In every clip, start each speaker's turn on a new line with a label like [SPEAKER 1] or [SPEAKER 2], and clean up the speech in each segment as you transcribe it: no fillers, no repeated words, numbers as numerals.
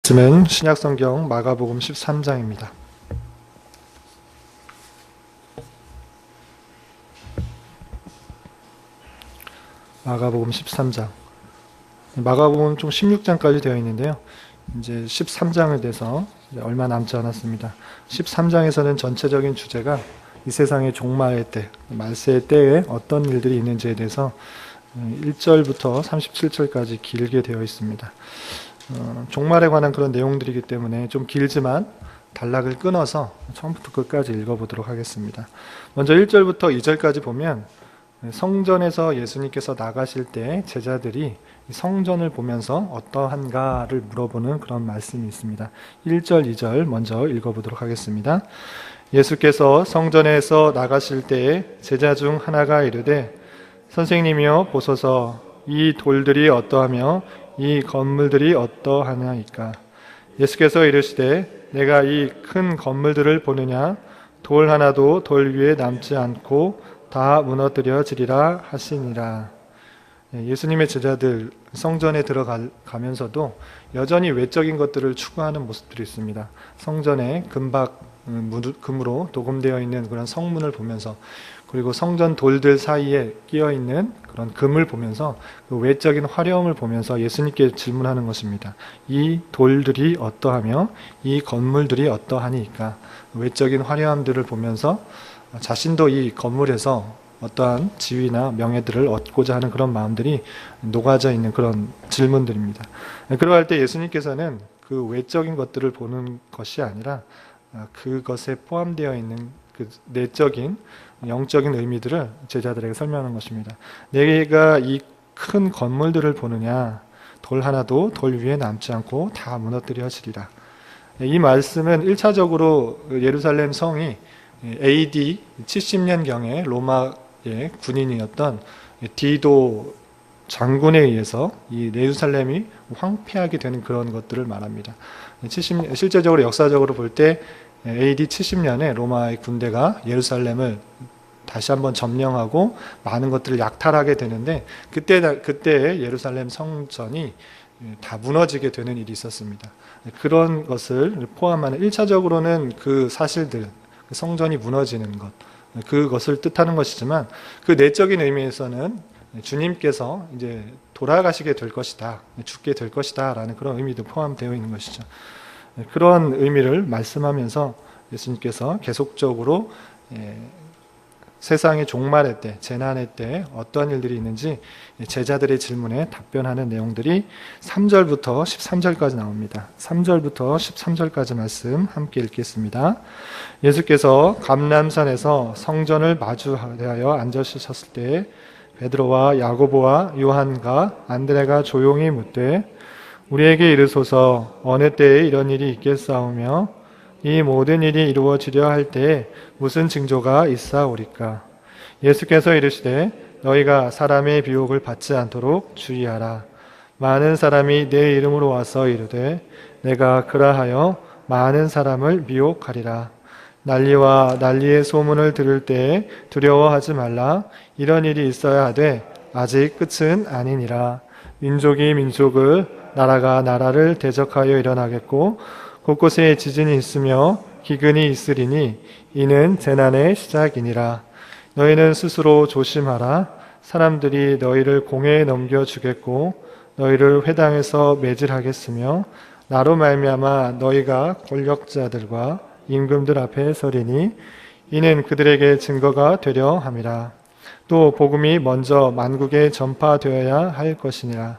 [SPEAKER 1] 말씀은 신약성경 마가복음 13장입니다. 마가복음 13장. 마가복음은 총 16장까지 되어 있는데요. 이제 13장을 돼서 이제 얼마 남지 않았습니다. 13장에서는 전체적인 주제가 이 세상의 종말의 때, 말세의 때에 어떤 일들이 있는지에 대해서 1절부터 37절까지 길게 되어 있습니다. 종말에 관한 그런 내용들이기 때문에 좀 길지만 단락을 끊어서 처음부터 끝까지 읽어보도록 하겠습니다. 먼저 1절부터 2절까지 보면 성전에서 예수님께서 나가실 때 제자들이 성전을 보면서 어떠한가를 물어보는 그런 말씀이 있습니다. 1절, 2절 먼저 읽어보도록 하겠습니다. 예수께서 성전에서 나가실 때에 제자 중 하나가 이르되 선생님이여 보소서 이 돌들이 어떠하며 이 건물들이 어떠하냐이까. 예수께서 이르시되 내가 이 큰 건물들을 보느냐 돌 하나도 돌 위에 남지 않고 다 무너뜨려지리라 하시니라. 예수님의 제자들 성전에 들어가면서도 여전히 외적인 것들을 추구하는 모습들이 있습니다. 성전에 금으로 도금되어 있는 그런 성문을 보면서, 그리고 성전 돌들 사이에 끼어 있는 그런 금을 보면서 그 외적인 화려함을 보면서 예수님께 질문하는 것입니다. 이 돌들이 어떠하며 이 건물들이 어떠하니까. 외적인 화려함들을 보면서 자신도 이 건물에서 어떠한 지위나 명예들을 얻고자 하는 그런 마음들이 녹아져 있는 그런 질문들입니다. 그러할 때 예수님께서는 그 외적인 것들을 보는 것이 아니라 그것에 포함되어 있는 그 내적인 영적인 의미들을 제자들에게 설명하는 것입니다. 내가 이 큰 건물들을 보느냐 돌 하나도 돌 위에 남지 않고 다 무너뜨려지리라. 이 말씀은 1차적으로 예루살렘 성이 AD 70년경에 로마의 군인이었던 디도 장군에 의해서 이 예루살렘이 황폐하게 되는 그런 것들을 말합니다. 실제적으로 역사적으로 볼 때 AD 70년에 로마의 군대가 예루살렘을 다시 한번 점령하고 많은 것들을 약탈하게 되는데 그때 예루살렘 성전이 다 무너지게 되는 일이 있었습니다. 그런 것을 포함하는 1차적으로는 그 사실들, 성전이 무너지는 것, 그것을 뜻하는 것이지만 그 내적인 의미에서는 주님께서 이제 돌아가시게 될 것이다, 죽게 될 것이다 라는 그런 의미도 포함되어 있는 것이죠. 그런 의미를 말씀하면서 예수님께서 계속적으로 세상의 종말의 때, 재난의 때 어떤 일들이 있는지 제자들의 질문에 답변하는 내용들이 3절부터 13절까지 나옵니다. 3절부터 13절까지 말씀 함께 읽겠습니다. 예수께서 감람산에서 성전을 마주하여 앉으셨을 때 베드로와 야고보와 요한과 안드레가 조용히 묻되 우리에게 이르소서 어느 때에 이런 일이 있겠사오며 이 모든 일이 이루어지려 할 때에 무슨 징조가 있사오리까. 예수께서 이르시되 너희가 사람의 비옥을 받지 않도록 주의하라. 많은 사람이 내 이름으로 와서 이르되 내가 그라하여 많은 사람을 미혹하리라. 난리와 난리의 소문을 들을 때에 두려워하지 말라. 이런 일이 있어야 하되 아직 끝은 아니니라. 민족이 민족을, 나라가 나라를 대적하여 일어나겠고 곳곳에 지진이 있으며 기근이 있으리니 이는 재난의 시작이니라. 너희는 스스로 조심하라. 사람들이 너희를 공회에 넘겨주겠고 너희를 회당에서 매질하겠으며 나로 말미암아 너희가 권력자들과 임금들 앞에 서리니 이는 그들에게 증거가 되려 함이라. 또 복음이 먼저 만국에 전파되어야 할 것이니라.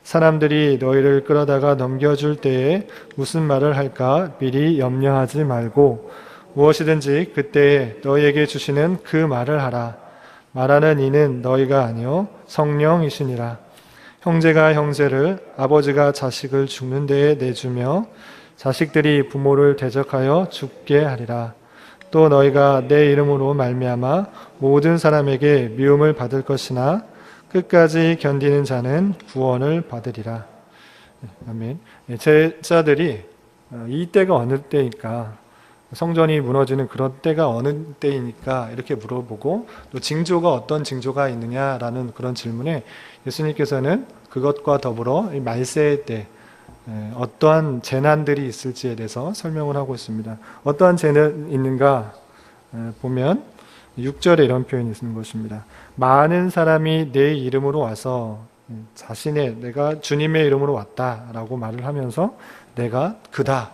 [SPEAKER 1] 사람들이 너희를 끌어다가 넘겨줄 때에 무슨 말을 할까 미리 염려하지 말고 무엇이든지 그때에 너희에게 주시는 그 말을 하라. 말하는 이는 너희가 아니요 성령이시니라. 형제가 형제를, 아버지가 자식을 죽는 데에 내주며 자식들이 부모를 대적하여 죽게 하리라. 또 너희가 내 이름으로 말미암아 모든 사람에게 미움을 받을 것이나 끝까지 견디는 자는 구원을 받으리라. 아멘. 제자들이 이 때가 어느 때일까? 성전이 무너지는 그런 때가 어느 때이니까 이렇게 물어보고 또 징조가 어떤 징조가 있느냐라는 그런 질문에 예수님께서는 그것과 더불어 말세의 때, 어떠한 재난들이 있을지에 대해서 설명을 하고 있습니다. 어떠한 재난이 있는가 보면 6절에 이런 표현이 있는 것입니다. 많은 사람이 내 이름으로 와서 내가 주님의 이름으로 왔다라고 말을 하면서 내가 그다,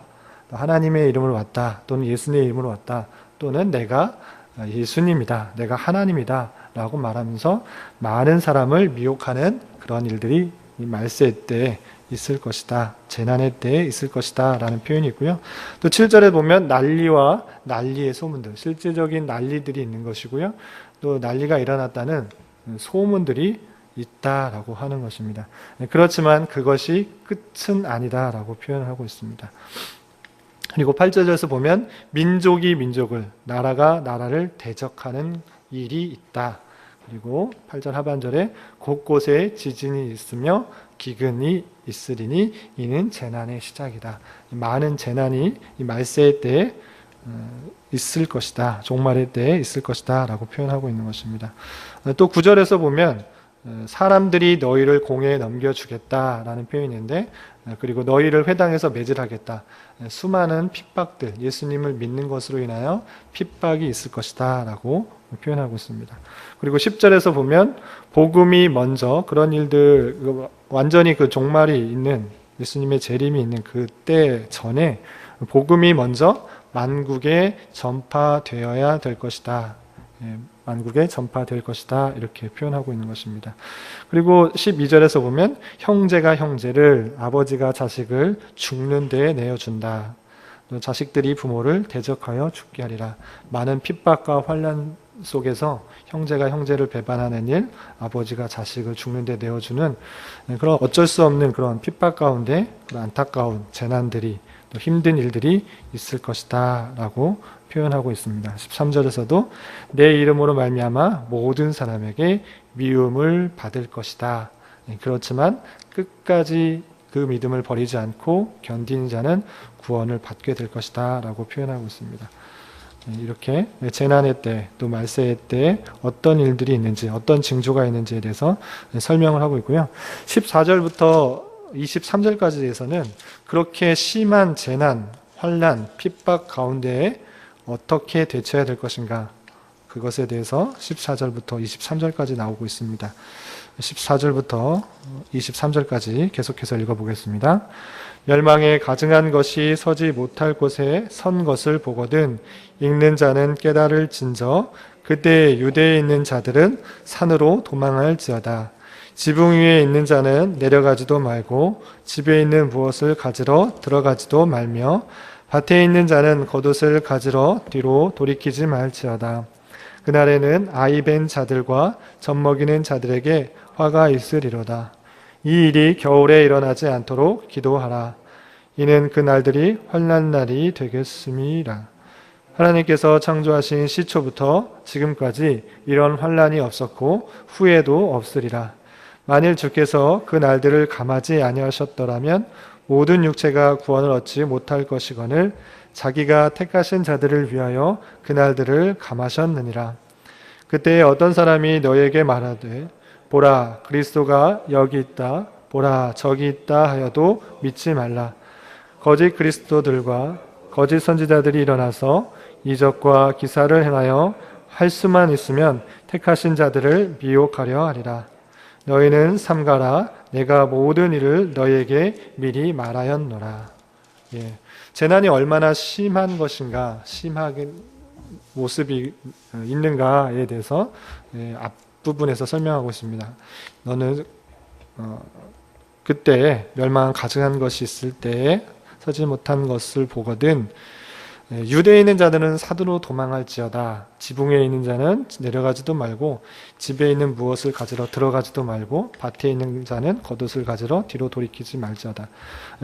[SPEAKER 1] 하나님의 이름으로 왔다, 또는 예수님의 이름으로 왔다, 또는 내가 예수님이다, 내가 하나님이다 라고 말하면서 많은 사람을 미혹하는 그런 일들이 이 말세 때에 있을 것이다, 재난의 때에 있을 것이다 라는 표현이 있고요. 또 7절에 보면 난리와 난리의 소문들, 실제적인 난리들이 있는 것이고요. 또 난리가 일어났다는 소문들이 있다라고 하는 것입니다. 그렇지만 그것이 끝은 아니다라고 표현하고 있습니다. 그리고 8절에서 보면 민족이 민족을, 나라가 나라를 대적하는 일이 있다. 그리고 8절 하반절에 곳곳에 지진이 있으며 기근이 있으리니 이는 재난의 시작이다. 많은 재난이 이 말세의 때에 있을 것이다. 종말의 때에 있을 것이다 라고 표현하고 있는 것입니다. 또 9절에서 보면 사람들이 너희를 공회에 넘겨주겠다라는 표현인데, 그리고 너희를 회당에서 매질하겠다. 수많은 핍박들, 예수님을 믿는 것으로 인하여 핍박이 있을 것이다 라고 표현하고 있습니다. 그리고 10절에서 보면 복음이 먼저, 그런 일들, 완전히 그 종말이 있는, 예수님의 재림이 있는 그때 전에 복음이 먼저 만국에 전파되어야 될 것이다. 만국에 전파될 것이다 이렇게 표현하고 있는 것입니다. 그리고 12절에서 보면 형제가 형제를, 아버지가 자식을 죽는 데에 내어준다. 자식들이 부모를 대적하여 죽게 하리라. 많은 핍박과 환난 속에서 형제가 형제를 배반하는 일, 아버지가 자식을 죽는 데 내어주는 그런 어쩔 수 없는 그런 핍박 가운데 그런 안타까운 재난들이, 또 힘든 일들이 있을 것이다 라고 표현하고 있습니다. 13절에서도 내 이름으로 말미암아 모든 사람에게 미움을 받을 것이다. 그렇지만 끝까지 그 믿음을 버리지 않고 견디는 자는 구원을 받게 될 것이다 라고 표현하고 있습니다. 이렇게 재난의 때, 또 말세의 때에 어떤 일들이 있는지, 어떤 징조가 있는지에 대해서 설명을 하고 있고요. 14절부터 23절까지에서는 그렇게 심한 재난, 환난, 핍박 가운데에 어떻게 대처해야 될 것인가, 그것에 대해서 14절부터 23절까지 나오고 있습니다. 14절부터 23절까지 계속해서 읽어보겠습니다. 멸망에 가증한 것이 서지 못할 곳에 선 것을 보거든 읽는 자는 깨달을 진저 그때 유대에 있는 자들은 산으로 도망할지어다. 지붕 위에 있는 자는 내려가지도 말고 집에 있는 무엇을 가지러 들어가지도 말며 밭에 있는 자는 겉옷을 가지러 뒤로 돌이키지 말지어다. 그날에는 아이 벤 자들과 젖먹이는 자들에게 화가 있으리로다. 이 일이 겨울에 일어나지 않도록 기도하라. 이는 그 날들이 환난 날이 되겠음이라. 하나님께서 창조하신 시초부터 지금까지 이런 환난이 없었고 후에도 없으리라. 만일 주께서 그 날들을 감하지 아니하셨더라면 모든 육체가 구원을 얻지 못할 것이거늘 자기가 택하신 자들을 위하여 그 날들을 감하셨느니라. 그때 어떤 사람이 너에게 말하되 보라 그리스도가 여기 있다, 보라 저기 있다 하여도 믿지 말라. 거짓 그리스도들과 거짓 선지자들이 일어나서 이적과 기사를 행하여 할 수만 있으면 택하신 자들을 미혹하려 하리라. 너희는 삼가라. 내가 모든 일을 너희에게 미리 말하였노라. 재난이 얼마나 심한 것인가, 심하게 모습이 있는가에 대해서 앞부분에서 설명하고 있습니다. 너는 그때 멸망 가증한 것이 있을 때에 서지 못한 것을 보거든 유대에 있는 자들은 산으로 도망할지어다. 지붕에 있는 자는 내려가지도 말고 집에 있는 무엇을 가지러 들어가지도 말고 밭에 있는 자는 겉옷을 가지러 뒤로 돌이키지 말지어다.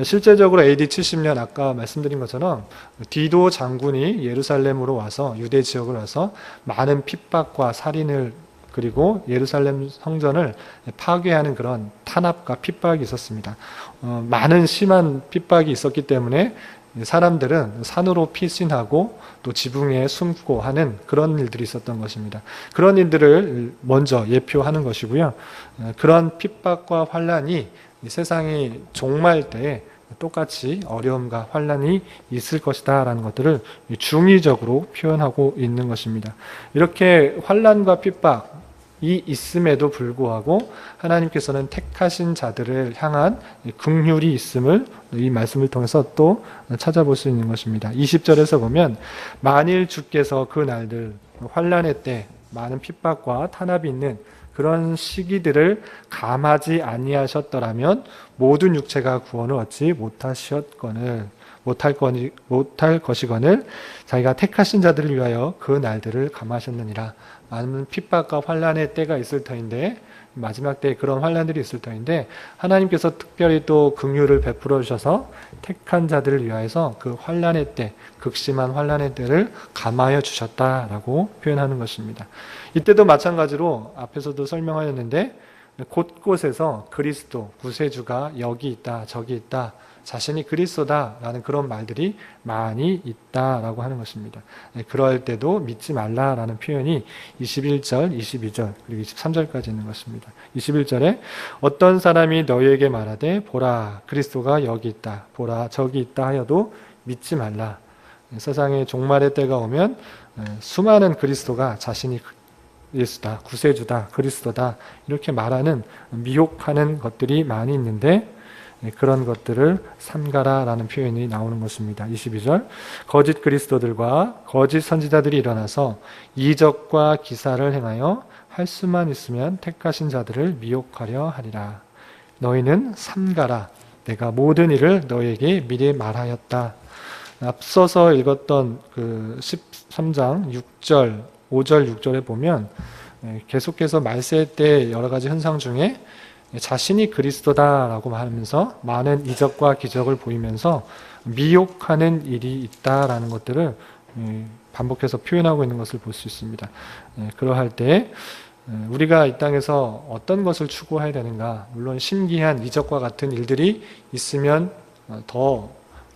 [SPEAKER 1] 실제적으로 AD 70년 아까 말씀드린 것처럼 디도 장군이 예루살렘으로 와서 유대 지역을 와서 많은 핍박과 살인을 그리고 예루살렘 성전을 파괴하는 그런 탄압과 핍박이 있었습니다. 많은 심한 핍박이 있었기 때문에 사람들은 산으로 피신하고 또 지붕에 숨고 하는 그런 일들이 있었던 것입니다. 그런 일들을 먼저 예표하는 것이고요. 그런 핍박과 환난이 세상이 종말 때에 똑같이 어려움과 환난이 있을 것이다 라는 것들을 중의적으로 표현하고 있는 것입니다. 이렇게 환난과 핍박이 있음에도 불구하고 하나님께서는 택하신 자들을 향한 긍휼이 있음을 이 말씀을 통해서 또 찾아볼 수 있는 것입니다. 20절에서 보면 만일 주께서 그 날들 환난의 때 많은 핍박과 탄압이 있는 그런 시기들을 감하지 아니하셨더라면 모든 육체가 구원을 얻지 못할 것이거늘 자기가 택하신 자들을 위하여 그 날들을 감하셨느니라. 많은 핍박과 환난의 때가 있을 터인데 마지막 때에 그런 환난들이 있을 터인데 하나님께서 특별히 또 긍휼을 베풀어 주셔서 택한 자들을 위하여서 그 환난의 때, 극심한 환난의 때를 감하여 주셨다라고 표현하는 것입니다. 이때도 마찬가지로 앞에서도 설명하였는데 곳곳에서 그리스도, 구세주가 여기 있다, 저기 있다, 자신이 그리스도다라는 그런 말들이 많이 있다라고 하는 것입니다. 그럴 때도 믿지 말라라는 표현이 21절, 22절 그리고 23절까지 있는 것입니다. 21절에 어떤 사람이 너희에게 말하되 보라 그리스도가 여기 있다, 보라 저기 있다 하여도 믿지 말라. 세상에 종말의 때가 오면 수많은 그리스도가 자신이 예수다, 구세주다, 그리스도다 이렇게 말하는 미혹하는 것들이 많이 있는데 그런 것들을 삼가라라는 표현이 나오는 것입니다. 22절 거짓 그리스도들과 거짓 선지자들이 일어나서 이적과 기사를 행하여 할 수만 있으면 택하신 자들을 미혹하려 하리라. 너희는 삼가라. 내가 모든 일을 너희에게 미리 말하였다. 앞서서 읽었던 그 13장 6절, 5절, 6절에 보면 계속해서 말세 때 여러 가지 현상 중에 자신이 그리스도다라고 하면서 많은 이적과 기적을 보이면서 미혹하는 일이 있다라는 것들을 반복해서 표현하고 있는 것을 볼 수 있습니다. 그러할 때 우리가 이 땅에서 어떤 것을 추구해야 되는가? 물론 신기한 이적과 같은 일들이 있으면 더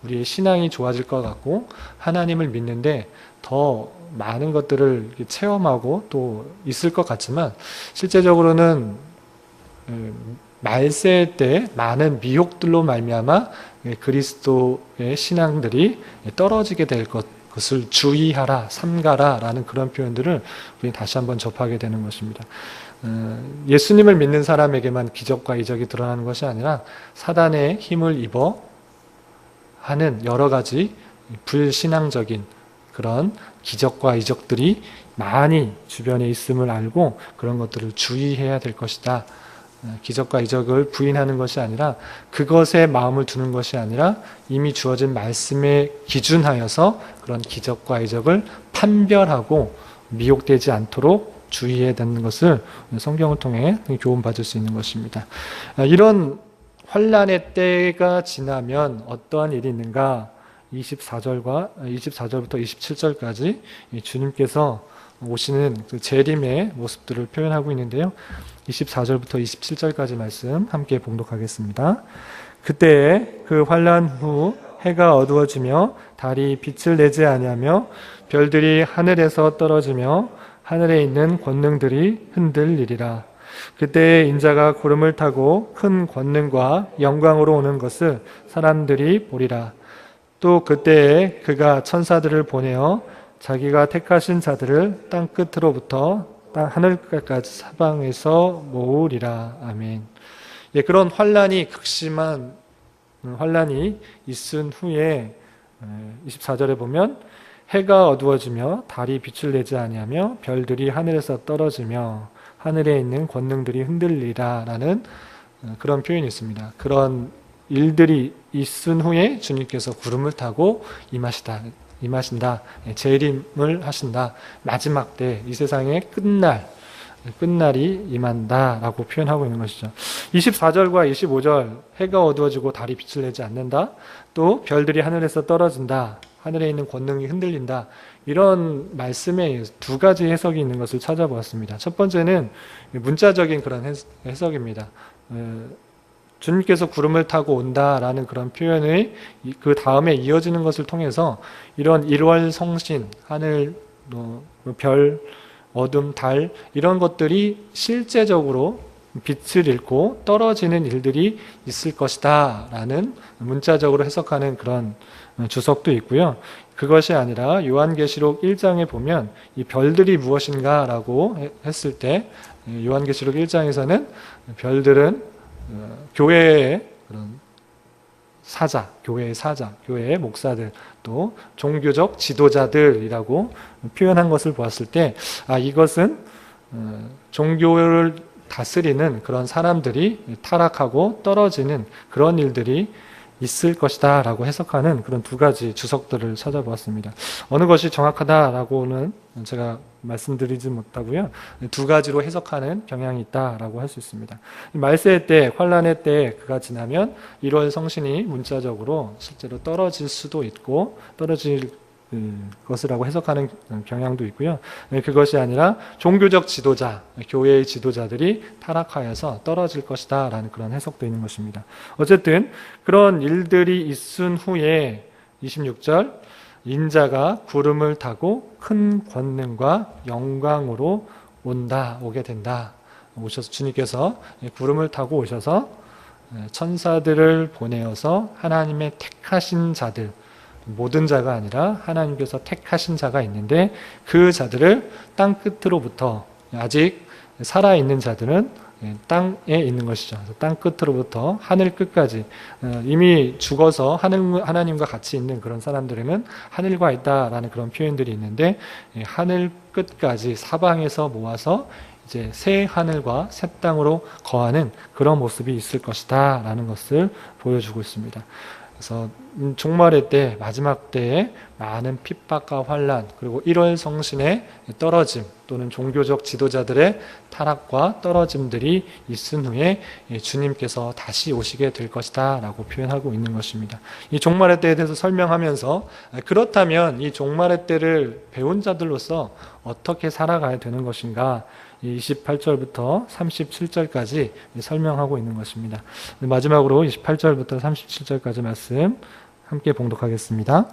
[SPEAKER 1] 우리의 신앙이 좋아질 것 같고 하나님을 믿는데 더 많은 것들을 체험하고 또 있을 것 같지만 실제적으로는 말세 때 많은 미혹들로 말미암아 그리스도의 신앙들이 떨어지게 될 것을 주의하라, 삼가라 라는 그런 표현들을 우리 다시 한번 접하게 되는 것입니다. 예수님을 믿는 사람에게만 기적과 이적이 드러나는 것이 아니라 사단의 힘을 입어 하는 여러 가지 불신앙적인 그런 기적과 이적들이 많이 주변에 있음을 알고 그런 것들을 주의해야 될 것이다. 기적과 이적을 부인하는 것이 아니라 그것에 마음을 두는 것이 아니라 이미 주어진 말씀에 기준하여서 그런 기적과 이적을 판별하고 미혹되지 않도록 주의해야 되는 것을 성경을 통해 교훈받을 수 있는 것입니다. 이런 환난의 때가 지나면 어떠한 일이 있는가? 24절부터 27절까지 주님께서 오시는 그 재림의 모습들을 표현하고 있는데요. 24절부터 27절까지 말씀 함께 봉독하겠습니다. 그때에 그 환난 후 해가 어두워지며 달이 빛을 내지 아니하며 별들이 하늘에서 떨어지며 하늘에 있는 권능들이 흔들리리라. 그때에 인자가 구름을 타고 큰 권능과 영광으로 오는 것을 사람들이 보리라. 또 그때에 그가 천사들을 보내어 자기가 택하신 자들을 땅 끝으로부터 하늘까지 사방에서 모으리라. 아멘. 그런 환난이 극심한 환난이 있은 후에 24절에 보면 해가 어두워지며 달이 빛을 내지 아니하며 별들이 하늘에서 떨어지며 하늘에 있는 권능들이 흔들리라 라는 그런 표현이 있습니다. 그런 일들이 있은 후에 주님께서 구름을 타고 임하신다. 재림을 하신다. 마지막 때 이 세상의 끝날이 임한다 라고 표현하고 있는 것이죠. 24절과 25절 해가 어두워지고 달이 빛을 내지 않는다. 또 별들이 하늘에서 떨어진다. 하늘에 있는 권능이 흔들린다. 이런 말씀에 두 가지 해석이 있는 것을 찾아보았습니다. 첫 번째는 문자적인 그런 해석입니다. 주님께서 구름을 타고 온다라는 그런 표현이 그 다음에 이어지는 것을 통해서 이런 일월 성신, 하늘, 별, 어둠, 달 이런 것들이 실제적으로 빛을 잃고 떨어지는 일들이 있을 것이다 라는 문자적으로 해석하는 그런 주석도 있고요. 그것이 아니라 요한계시록 1장에 보면 이 별들이 무엇인가 라고 했을 때 요한계시록 1장에서는 별들은 교회의 그런 사자, 교회의 목사들, 또 종교적 지도자들이라고 표현한 것을 보았을 때, 이것은 종교를 다스리는 그런 사람들이 타락하고 떨어지는 그런 일들이 있을 것이다 라고 해석하는 그런 두 가지 주석들을 찾아보았습니다. 어느 것이 정확하다라고는 제가 말씀드리지 못하고요. 두 가지로 해석하는 경향이 있다라고 할 수 있습니다. 말세의 때, 환란의 때 그가 지나면 1월 성신이 문자적으로 실제로 떨어질 수도 있고 떨어질 것이라고 해석하는 경향도 있고요. 그것이 아니라 종교적 지도자, 교회의 지도자들이 타락하여서 떨어질 것이다 라는 그런 해석도 있는 것입니다. 어쨌든 그런 일들이 있은 후에 26절 인자가 구름을 타고 큰 권능과 영광으로 오게 된다. 주님께서 구름을 타고 오셔서 천사들을 보내어서 하나님의 택하신 자들, 모든 자가 아니라 하나님께서 택하신 자가 있는데 그 자들을 땅 끝으로부터, 아직 살아있는 자들은 땅에 있는 것이죠. 땅 끝으로부터 하늘 끝까지, 이미 죽어서 하나님과 같이 있는 그런 사람들에는 하늘과 있다라는 그런 표현들이 있는데, 하늘 끝까지 사방에서 모아서 이제 새 하늘과 새 땅으로 거하는 그런 모습이 있을 것이다 라는 것을 보여주고 있습니다. 그래서 종말의 때, 마지막 때에 많은 핍박과 환란, 그리고 1월 성신의 떨어짐 또는 종교적 지도자들의 타락과 떨어짐들이 있은 후에 주님께서 다시 오시게 될 것이다 라고 표현하고 있는 것입니다. 이 종말의 때에 대해서 설명하면서 그렇다면 이 종말의 때를 배운 자들로서 어떻게 살아가야 되는 것인가, 28절부터 37절까지 설명하고 있는 것입니다. 마지막으로 28절부터 37절까지 말씀 함께 봉독하겠습니다.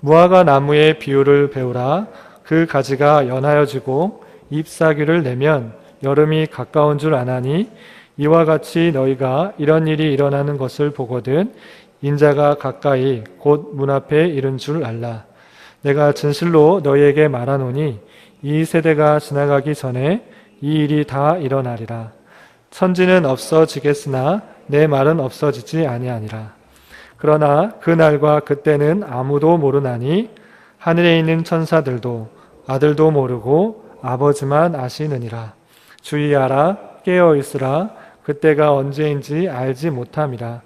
[SPEAKER 1] 무화과 나무의 비유를 배우라. 그 가지가 연하여지고 잎사귀를 내면 여름이 가까운 줄 아나니, 이와 같이 너희가 이런 일이 일어나는 것을 보거든 인자가 가까이 곧 문 앞에 이른 줄 알라. 내가 진실로 너희에게 말하노니 이 세대가 지나가기 전에 이 일이 다 일어나리라. 천지는 없어지겠으나 내 말은 없어지지 아니하니라. 그러나 그 날과 그때는 아무도 모르나니 하늘에 있는 천사들도 아들도 모르고 아버지만 아시느니라. 주의하라, 깨어 있으라. 그때가 언제인지 알지 못함이라.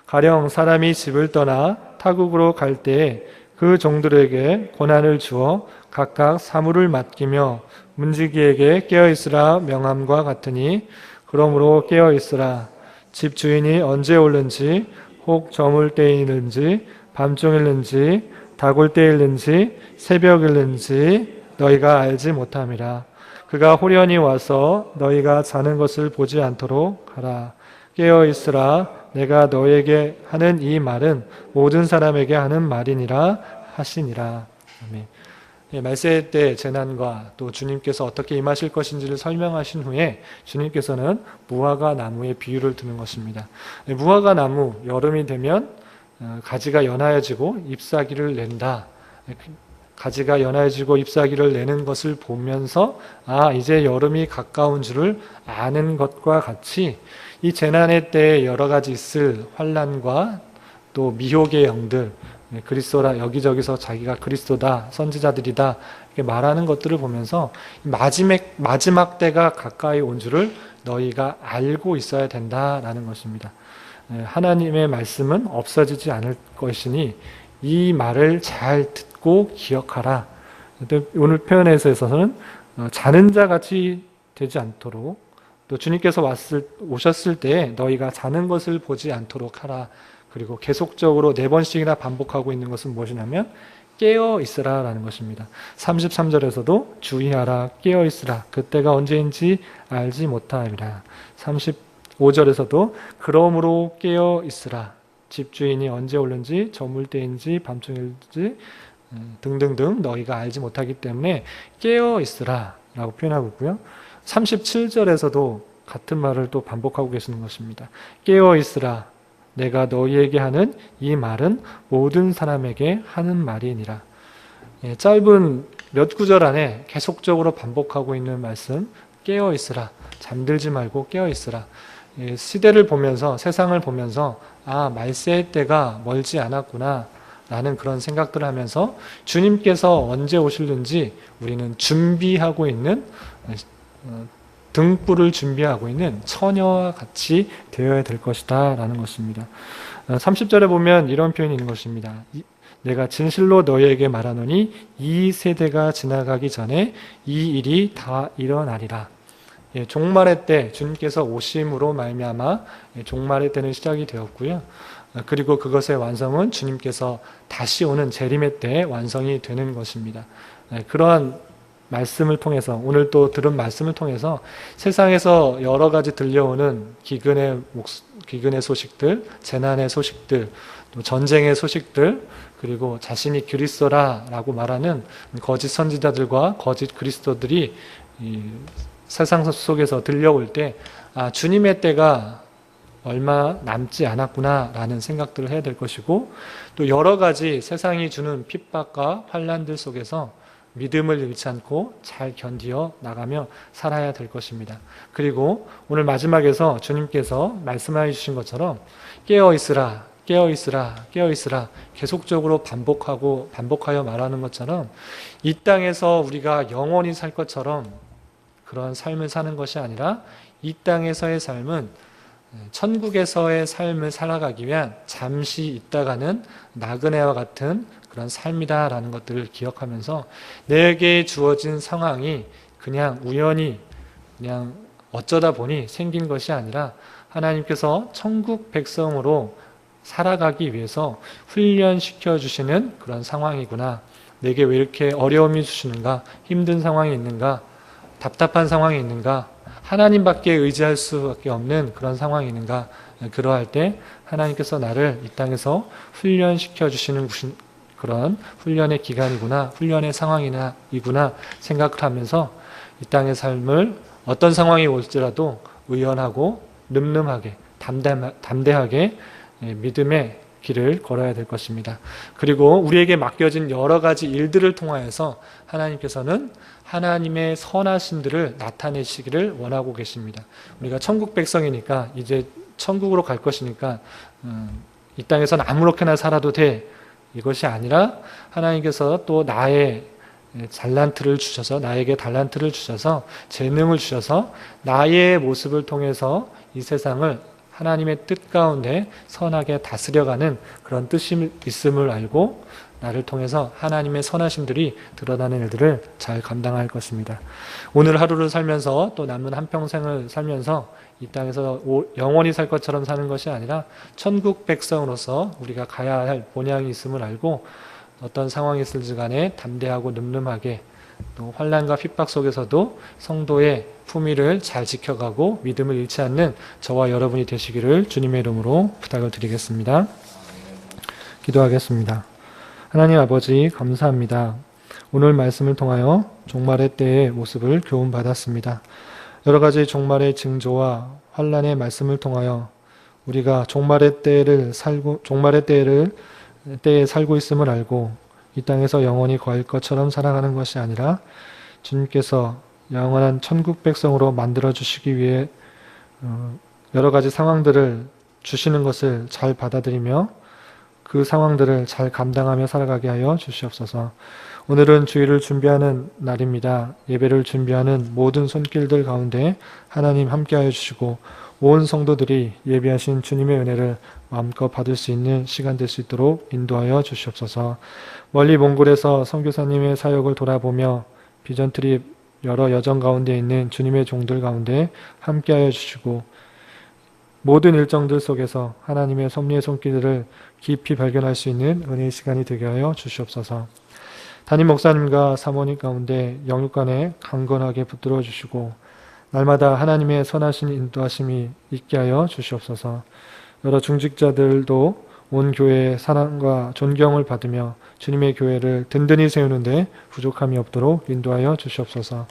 [SPEAKER 1] 가령 사람이 집을 떠나 타국으로 갈 때에 그 종들에게 고난을 주어 각각 사물을 맡기며 문지기에게 깨어있으라 명함과 같으니, 그러므로 깨어있으라. 집 주인이 언제 오는지, 혹 저물 때이는지 밤중일는지 다굴 때일는지 새벽일는지 너희가 알지 못함이라. 그가 호련히 와서 너희가 자는 것을 보지 않도록 하라. 깨어있으라. 내가 너에게 하는 이 말은 모든 사람에게 하는 말이니라 하시니라. 아멘. 말세 때 재난과 또 주님께서 어떻게 임하실 것인지를 설명하신 후에 주님께서는 무화과 나무의 비유를 드는 것입니다. 무화과 나무, 여름이 되면 가지가 연하여지고 잎사귀를 낸다. 가지가 연하여지고 잎사귀를 내는 것을 보면서 이제 여름이 가까운 줄을 아는 것과 같이 이 재난의 때에 여러 가지 있을 환난과 또 미혹의 영들, 그리스도라, 여기저기서 자기가 그리스도다, 선지자들이다 이렇게 말하는 것들을 보면서 마지막 때가 가까이 온 줄을 너희가 알고 있어야 된다라는 것입니다. 하나님의 말씀은 없어지지 않을 것이니 이 말을 잘 듣고 기억하라. 오늘 표현에서 있어서는 자는 자 같이 되지 않도록, 또 주님께서 오셨을 때 너희가 자는 것을 보지 않도록 하라. 그리고 계속적으로 4번씩이나 반복하고 있는 것은 무엇이냐면 깨어 있으라 라는 것입니다. 33절에서도 주의하라, 깨어 있으라, 그때가 언제인지 알지 못하리라. 35절에서도 그러므로 깨어 있으라, 집주인이 언제 오는지 저물 때인지 밤중일지 등등등 너희가 알지 못하기 때문에 깨어 있으라 라고 표현하고 있고요. 37절에서도 같은 말을 또 반복하고 계시는 것입니다. 깨어 있으라. 내가 너희에게 하는 이 말은 모든 사람에게 하는 말이니라. 짧은 몇 구절 안에 계속적으로 반복하고 있는 말씀, 깨어 있으라. 잠들지 말고 깨어 있으라. 시대를 보면서, 세상을 보면서 말세의 때가 멀지 않았구나 라는 그런 생각들을 하면서 주님께서 언제 오실는지 우리는 준비하고 있는, 등불을 준비하고 있는 처녀와 같이 되어야 될 것이다 라는 것입니다. 30절에 보면 이런 표현이 있는 것입니다. 내가 진실로 너희에게 말하노니 이 세대가 지나가기 전에 이 일이 다 일어나리라. 종말의 때, 주님께서 오심으로 말미암아 종말의 때는 시작이 되었고요. 그리고 그것의 완성은 주님께서 다시 오는 재림의 때에 완성이 되는 것입니다. 그러한 말씀을 통해서, 오늘 또 들은 말씀을 통해서 세상에서 여러 가지 들려오는 기근의 소식들, 재난의 소식들, 또 전쟁의 소식들, 그리고 자신이 그리스도라라고 말하는 거짓 선지자들과 거짓 그리스도들이 이 세상 속에서 들려올 때 주님의 때가 얼마 남지 않았구나라는 생각들을 해야 될 것이고, 또 여러 가지 세상이 주는 핍박과 환난들 속에서 믿음을 잃지 않고 잘 견디어 나가며 살아야 될 것입니다. 그리고 오늘 마지막에서 주님께서 말씀해 주신 것처럼 깨어 있으라, 깨어 있으라, 깨어 있으라 계속적으로 반복하여 말하는 것처럼 이 땅에서 우리가 영원히 살 것처럼 그런 삶을 사는 것이 아니라 이 땅에서의 삶은 천국에서의 삶을 살아가기 위한 잠시 있다가는 나그네와 같은 그런 삶이다라는 것들을 기억하면서 내게 주어진 상황이 그냥 우연히 그냥 어쩌다 보니 생긴 것이 아니라 하나님께서 천국 백성으로 살아가기 위해서 훈련시켜 주시는 그런 상황이구나. 내게 왜 이렇게 어려움이 주시는가? 힘든 상황이 있는가? 답답한 상황이 있는가? 하나님밖에 의지할 수밖에 없는 그런 상황이 있는가? 그러할 때 하나님께서 나를 이 땅에서 훈련시켜 주시는 그런 훈련의 기간이구나, 훈련의 상황이구나 생각을 하면서 이 땅의 삶을 어떤 상황이 올지라도 의연하고 늠름하게 담대하게 믿음의 길을 걸어야 될 것입니다. 그리고 우리에게 맡겨진 여러 가지 일들을 통하여서 하나님께서는 하나님의 선하심들을 나타내시기를 원하고 계십니다. 우리가 천국 백성이니까 이제 천국으로 갈 것이니까 이 땅에서는 아무렇게나 살아도 돼, 이것이 아니라 하나님께서 또 나에게 달란트를 주셔서 재능을 주셔서 나의 모습을 통해서 이 세상을 하나님의 뜻 가운데 선하게 다스려가는 그런 뜻이 있음을 알고 나를 통해서 하나님의 선하심들이 드러나는 일들을 잘 감당할 것입니다. 오늘 하루를 살면서 또 남은 한평생을 살면서 이 땅에서 영원히 살 것처럼 사는 것이 아니라 천국 백성으로서 우리가 가야 할 본향이 있음을 알고 어떤 상황이 있을지 간에 담대하고 늠름하게 또 환난과 핍박 속에서도 성도의 품위를 잘 지켜가고 믿음을 잃지 않는 저와 여러분이 되시기를 주님의 이름으로 부탁을 드리겠습니다. 기도하겠습니다. 하나님 아버지 감사합니다. 오늘 말씀을 통하여 종말의 때의 모습을 교훈받았습니다. 여러 가지 종말의 징조와 환난의 말씀을 통하여 우리가 종말의 때에 살고 있음을 알고 이 땅에서 영원히 거할 것처럼 살아가는 것이 아니라 주님께서 영원한 천국 백성으로 만들어 주시기 위해 여러 가지 상황들을 주시는 것을 잘 받아들이며 그 상황들을 잘 감당하며 살아가게 하여 주시옵소서. 오늘은 주일을 준비하는 날입니다. 예배를 준비하는 모든 손길들 가운데 하나님 함께하여 주시고 온 성도들이 예비하신 주님의 은혜를 마음껏 받을 수 있는 시간 될 수 있도록 인도하여 주시옵소서. 멀리 몽골에서 선교사님의 사역을 돌아보며 비전 트립 여러 여정 가운데 있는 주님의 종들 가운데 함께하여 주시고 모든 일정들 속에서 하나님의 섭리의 손길들을 깊이 발견할 수 있는 은혜의 시간이 되게 하여 주시옵소서. 담임 목사님과 사모님 가운데 영육간에 강건하게 붙들어 주시고 날마다 하나님의 선하신 인도하심이 있게 하여 주시옵소서. 여러 중직자들도 온 교회의 사랑과 존경을 받으며 주님의 교회를 든든히 세우는데 부족함이 없도록 인도하여 주시옵소서.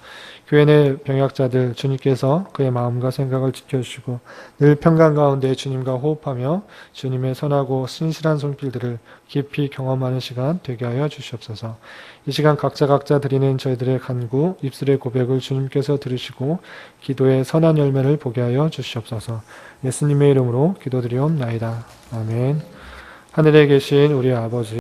[SPEAKER 1] 교회 내 병약자들 주님께서 그의 마음과 생각을 지켜주시고 늘 평강 가운데 주님과 호흡하며 주님의 선하고 신실한 손길들을 깊이 경험하는 시간 되게 하여 주시옵소서. 이 시간 각자 드리는 저희들의 간구, 입술의 고백을 주님께서 들으시고 기도의 선한 열매를 보게 하여 주시옵소서. 예수님의 이름으로 기도드리옵나이다. 아멘. 하늘에 계신 우리 아버지